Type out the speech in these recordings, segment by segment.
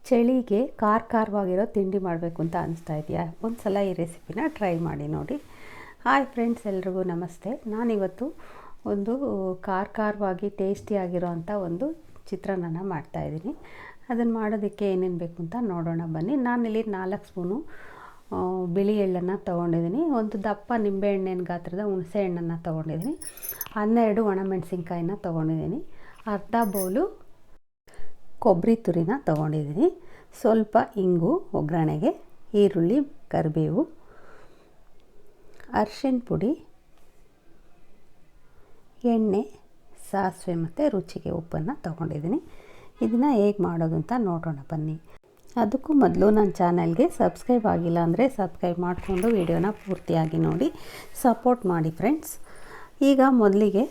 ಚಳಿಗೆ ಖಾರವಾಗಿರೋ ತಿಂಡಿ ಮಾಡಬೇಕು ಅಂತ ಅನಿಸ್ತಾ ಇದೆಯಾ? ಒಂದು ಸಲ ಈ ರೆಸಿಪಿನ ಟ್ರೈ ಮಾಡಿ ನೋಡಿ. ಹಾಯ್ ಫ್ರೆಂಡ್ಸ್, ಎಲ್ರಿಗೂ ನಮಸ್ತೆ. ನಾನಿವತ್ತು ಒಂದು ಖಾರವಾಗಿ ಟೇಸ್ಟಿಯಾಗಿರೋ ಅಂಥ ಒಂದು ಚಿತ್ರಾನ್ನ ಮಾಡ್ತಾಯಿದ್ದೀನಿ. ಅದನ್ನು ಮಾಡೋದಕ್ಕೆ ಏನೇನು ಬೇಕು ಅಂತ ನೋಡೋಣ ಬನ್ನಿ. ನಾನಿಲ್ಲಿ 4 ಸ್ಪೂನು ಬಿಳಿ ಎಳ್ಳನ್ನು ತೊಗೊಂಡಿದ್ದೀನಿ. ಒಂದು ದಪ್ಪ ನಿಂಬೆಹಣ್ಣಿನ ಗಾತ್ರದ ಹುಣಸೆ ಹಣ್ಣನ್ನು ತೊಗೊಂಡಿದ್ದೀನಿ. 12 ಒಣಮೆಣಸಿನ್ಕಾಯಿನ ತೊಗೊಂಡಿದ್ದೀನಿ. ಅರ್ಧ ಬೌಲು ಕೊಬ್ಬರಿ ತುರಿನ ತೊಗೊಂಡಿದ್ದೀನಿ. ಸ್ವಲ್ಪ ಇಂಗು ಒಗ್ಗರಣೆಗೆ, ಈರುಳ್ಳಿ, ಕರಿಬೇವು, ಅರಿಶಿನ ಪುಡಿ, ಎಣ್ಣೆ, ಸಾಸಿವೆ ಮತ್ತು ರುಚಿಗೆ ಉಪ್ಪನ್ನು ತೊಗೊಂಡಿದ್ದೀನಿ. ಇದನ್ನು ಹೇಗೆ ಮಾಡೋದು ಅಂತ ನೋಡೋಣ ಬನ್ನಿ. ಅದಕ್ಕೂ ಮೊದಲು ನನ್ನ ಚಾನಲ್ಗೆ ಸಬ್ಸ್ಕ್ರೈಬ್ ಆಗಿಲ್ಲ ಅಂದರೆ ಸಬ್ಸ್ಕ್ರೈಬ್ ಮಾಡಿಕೊಂಡು ವಿಡಿಯೋನ ಪೂರ್ತಿಯಾಗಿ ನೋಡಿ ಸಪೋರ್ಟ್ ಮಾಡಿ ಫ್ರೆಂಡ್ಸ್. ಈಗ ಮೊದಲಿಗೆ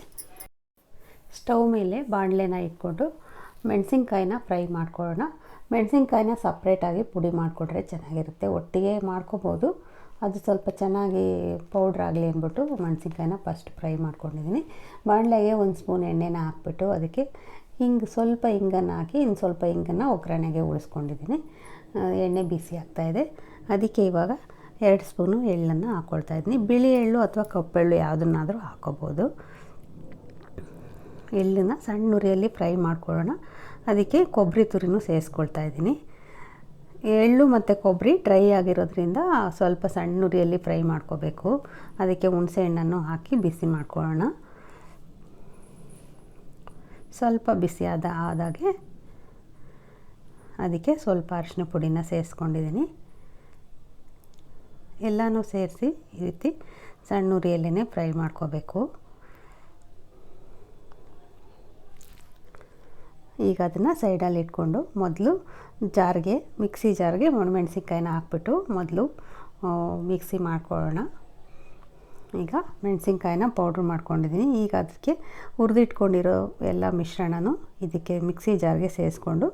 ಸ್ಟವ್ ಮೇಲೆ ಬಾಣಲೆನ ಇಟ್ಕೊಂಡು ಮೆಣಸಿನ್ಕಾಯಿನ ಫ್ರೈ ಮಾಡ್ಕೊಳ್ಳೋಣ. ಮೆಣಸಿನ್ಕಾಯಿನ ಸಪ್ರೇಟಾಗಿ ಪುಡಿ ಮಾಡಿಕೊಟ್ರೆ ಚೆನ್ನಾಗಿರುತ್ತೆ. ಒಟ್ಟಿಗೆ ಮಾಡ್ಕೋಬೋದು, ಅದು ಸ್ವಲ್ಪ ಚೆನ್ನಾಗಿ ಪೌಡ್ರ್ ಆಗಲಿ ಅಂದ್ಬಿಟ್ಟು ಮೆಣಸಿನ್ಕಾಯಿನ ಫಸ್ಟ್ ಫ್ರೈ ಮಾಡ್ಕೊಂಡಿದ್ದೀನಿ. ಬಾಣಲೆಗೆ 1 ಸ್ಪೂನ್ ಎಣ್ಣೆನ ಹಾಕ್ಬಿಟ್ಟು ಅದಕ್ಕೆ ಸ್ವಲ್ಪ ಹಿಂಗನ್ನು ಹಾಕಿ ಇನ್ನು ಸ್ವಲ್ಪ ಹಿಂಗನ್ನು ಒಗ್ಗರಣೆಗೆ ಉಳಿಸ್ಕೊಂಡಿದ್ದೀನಿ. ಎಣ್ಣೆ ಬಿಸಿ ಆಗ್ತಾಯಿದೆ. ಅದಕ್ಕೆ ಇವಾಗ 2 ಸ್ಪೂನು ಎಳ್ಳನ್ನು ಹಾಕ್ಕೊಳ್ತಾಯಿದ್ದೀನಿ. ಬಿಳಿ ಎಳ್ಳು ಅಥವಾ ಕಪ್ಪೆಳ್ಳು ಯಾವುದನ್ನಾದರೂ ಹಾಕ್ಕೋಬೋದು. ಎಳ್ಳನ್ನು ಸಣ್ಣ ಉರಿಯಲ್ಲಿ ಫ್ರೈ ಮಾಡ್ಕೊಳ್ಳೋಣ. ಅದಕ್ಕೆ ಕೊಬ್ಬರಿ ತುರಿನೂ ಸೇರಿಸ್ಕೊಳ್ತಾ ಇದ್ದೀನಿ. ಎಳ್ಳು ಮತ್ತು ಕೊಬ್ಬರಿ ಡ್ರೈ ಆಗಿರೋದ್ರಿಂದ ಸ್ವಲ್ಪ ಸಣ್ಣ ಉರಿಯಲ್ಲಿ ಫ್ರೈ ಮಾಡ್ಕೋಬೇಕು. ಅದಕ್ಕೆ ಹುಣಸೆ ಹಣ್ಣನ್ನು ಹಾಕಿ ಬಿಸಿ ಮಾಡ್ಕೊಳ್ಳೋಣ. ಸ್ವಲ್ಪ ಬಿಸಿ ಆದಾಗೆ ಅದಕ್ಕೆ ಸ್ವಲ್ಪ ಅರಿಶಿನ ಪುಡಿನ ಸೇರಿಸ್ಕೊಂಡಿದ್ದೀನಿ. ಎಲ್ಲನೂ ಸೇರಿಸಿ ಈ ರೀತಿ ಸಣ್ಣ ಉರಿಯಲ್ಲೇ ಫ್ರೈ ಮಾಡ್ಕೋಬೇಕು. ಈಗ ಅದನ್ನು ಸೈಡಲ್ಲಿ ಇಟ್ಕೊಂಡು ಮೊದಲು ಮಿಕ್ಸಿ ಜಾರ್ಗೆ ಒಣಮೆಣಸಿನ್ಕಾಯಿನ ಹಾಕ್ಬಿಟ್ಟು ಮೊದಲು ಮಿಕ್ಸಿ ಮಾಡ್ಕೊಳ್ಳೋಣ. ಈಗ ಮೆಣಸಿನ್ಕಾಯಿನ ಪೌಡ್ರ್ ಮಾಡ್ಕೊಂಡಿದ್ದೀನಿ. ಈಗ ಅದಕ್ಕೆ ಹುರಿದಿಟ್ಕೊಂಡಿರೋ ಎಲ್ಲ ಮಿಶ್ರಣನೂ ಇದಕ್ಕೆ ಮಿಕ್ಸಿ ಜಾರ್ಗೆ ಸೇರಿಸ್ಕೊಂಡು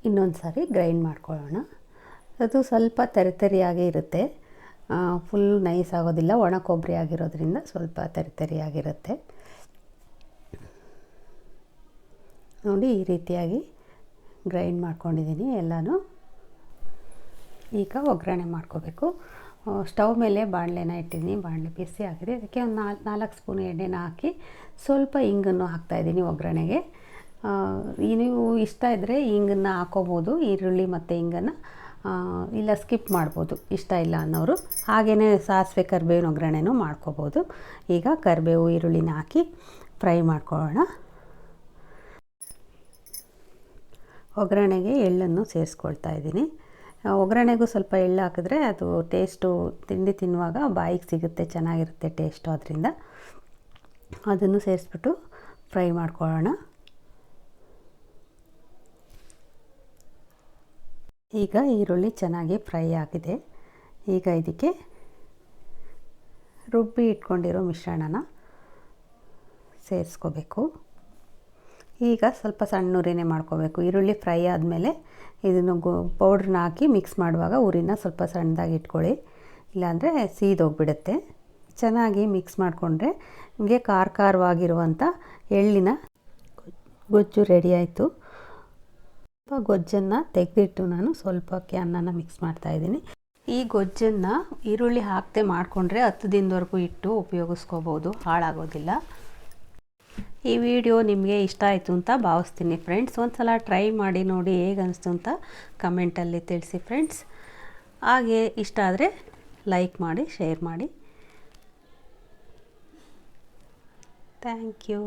ಇನ್ನೊಂದು ಸಾರಿ ಗ್ರೈಂಡ್ ಮಾಡ್ಕೊಳ್ಳೋಣ. ಅದು ಸ್ವಲ್ಪ ತರಿಯಾಗೇ ಇರುತ್ತೆ, ಫುಲ್ ನೈಸ್ ಆಗೋದಿಲ್ಲ. ಒಣ ಕೊಬ್ಬರಿ ಆಗಿರೋದ್ರಿಂದ ಸ್ವಲ್ಪ ತರಿಯಾಗಿರುತ್ತೆ. ನೋಡಿ, ಈ ರೀತಿಯಾಗಿ ಗ್ರೈಂಡ್ ಮಾಡ್ಕೊಂಡಿದ್ದೀನಿ ಎಲ್ಲನೂ. ಈಗ ಒಗ್ಗರಣೆ ಮಾಡ್ಕೋಬೇಕು. ಸ್ಟವ್ ಮೇಲೆ ಬಾಣಲೆನ ಇಟ್ಟಿದ್ದೀನಿ. ಬಾಣಲೆ ಬಿಸಿ ಆಗಿದೆ. ಅದಕ್ಕೆ ಒಂದು 4 ಸ್ಪೂನ್ ಎಣ್ಣೆನ ಹಾಕಿ ಸ್ವಲ್ಪ ಇಂಗನ್ನು ಹಾಕ್ತಾಯಿದ್ದೀನಿ ಒಗ್ಗರಣೆಗೆ. ನೀವು ಇಷ್ಟ ಇದ್ದರೆ ಇಂಗನ್ನು ಹಾಕೋಬೋದು, ಈರುಳ್ಳಿ ಮತ್ತು ಇಂಗನ್ನು, ಇಲ್ಲ ಸ್ಕಿಪ್ ಮಾಡ್ಬೋದು ಇಷ್ಟ ಇಲ್ಲ ಅನ್ನೋರು. ಹಾಗೆಯೇ ಸಾಸಿವೆ ಕರಿಬೇವಿನ ಒಗ್ಗರಣೆನೂ ಮಾಡ್ಕೋಬೋದು. ಈಗ ಕರಿಬೇವು ಈರುಳ್ಳಿನ ಹಾಕಿ ಫ್ರೈ ಮಾಡ್ಕೊಳ್ಳೋಣ. ಒಗ್ಗರಣೆಗೆ ಎಳ್ಳನ್ನು ಸೇರಿಸ್ಕೊಳ್ತಾ ಇದ್ದೀನಿ. ಒಗ್ಗರಣೆಗೂ ಸ್ವಲ್ಪ ಎಳ್ಳು ಹಾಕಿದ್ರೆ ಅದು ಟೇಸ್ಟು ತಿಂಡಿ ತಿನ್ನುವಾಗ ಬಾಯಿಗೆ ಸಿಗುತ್ತೆ, ಚೆನ್ನಾಗಿರುತ್ತೆ ಟೇಸ್ಟು. ಅದರಿಂದ ಅದನ್ನು ಸೇರಿಸ್ಬಿಟ್ಟು ಫ್ರೈ ಮಾಡ್ಕೊಳ್ಳೋಣ. ಈಗ ಈರುಳ್ಳಿ ಚೆನ್ನಾಗಿ ಫ್ರೈ ಆಗಿದೆ. ಈಗ ಇದಕ್ಕೆ ರುಬ್ಬಿ ಇಟ್ಕೊಂಡಿರೋ ಮಿಶ್ರಣನ ಸೇರಿಸ್ಕೋಬೇಕು. ಈಗ ಸ್ವಲ್ಪ ಸಣ್ಣ ಉರಿನೇ ಮಾಡ್ಕೋಬೇಕು. ಈರುಳ್ಳಿ ಫ್ರೈ ಆದಮೇಲೆ ಇದನ್ನು ಪೌಡ್ರನ್ನ ಹಾಕಿ ಮಿಕ್ಸ್ ಮಾಡುವಾಗ ಉರಿನ ಸ್ವಲ್ಪ ಸಣ್ಣದಾಗಿ ಇಟ್ಕೊಳ್ಳಿ, ಇಲ್ಲಾಂದರೆ ಸೀದೋಗಿಬಿಡುತ್ತೆ. ಚೆನ್ನಾಗಿ ಮಿಕ್ಸ್ ಮಾಡಿಕೊಂಡ್ರೆ ನಿಮಗೆ ಖಾರವಾಗಿರುವಂಥ ಎಳ್ಳಿನ ಗೊಜ್ಜು ರೆಡಿ ಆಯಿತು. ಸ್ವಲ್ಪ ಗೊಜ್ಜನ್ನು ತೆಗೆದಿಟ್ಟು ನಾನು ಸ್ವಲ್ಪಕ್ಕೆ ಅನ್ನನ ಮಿಕ್ಸ್ ಮಾಡ್ತಾಯಿದ್ದೀನಿ. ಈ ಗೊಜ್ಜನ್ನು ಈರುಳ್ಳಿ ಹಾಕದೆ ಮಾಡಿಕೊಂಡ್ರೆ 10 ದಿನದವರೆಗೂ ಇಟ್ಟು ಉಪಯೋಗಿಸ್ಕೋಬೋದು, ಹಾಳಾಗೋದಿಲ್ಲ. ಈ ವಿಡಿಯೋ ನಿಮಗೆ ಇಷ್ಟ ಆಯಿತು ಅಂತ ಭಾವಿಸ್ತೀನಿ ಫ್ರೆಂಡ್ಸ್. ಒಂದು ಸಲ ಟ್ರೈ ಮಾಡಿ ನೋಡಿ ಹೇಗೆ ಅನಿಸ್ತು ಅಂತ ಕಮೆಂಟಲ್ಲಿ ತಿಳಿಸಿ ಫ್ರೆಂಡ್ಸ್. ಹಾಗೆ ಇಷ್ಟ ಆದರೆ ಲೈಕ್ ಮಾಡಿ, ಶೇರ್ ಮಾಡಿ. Thank you.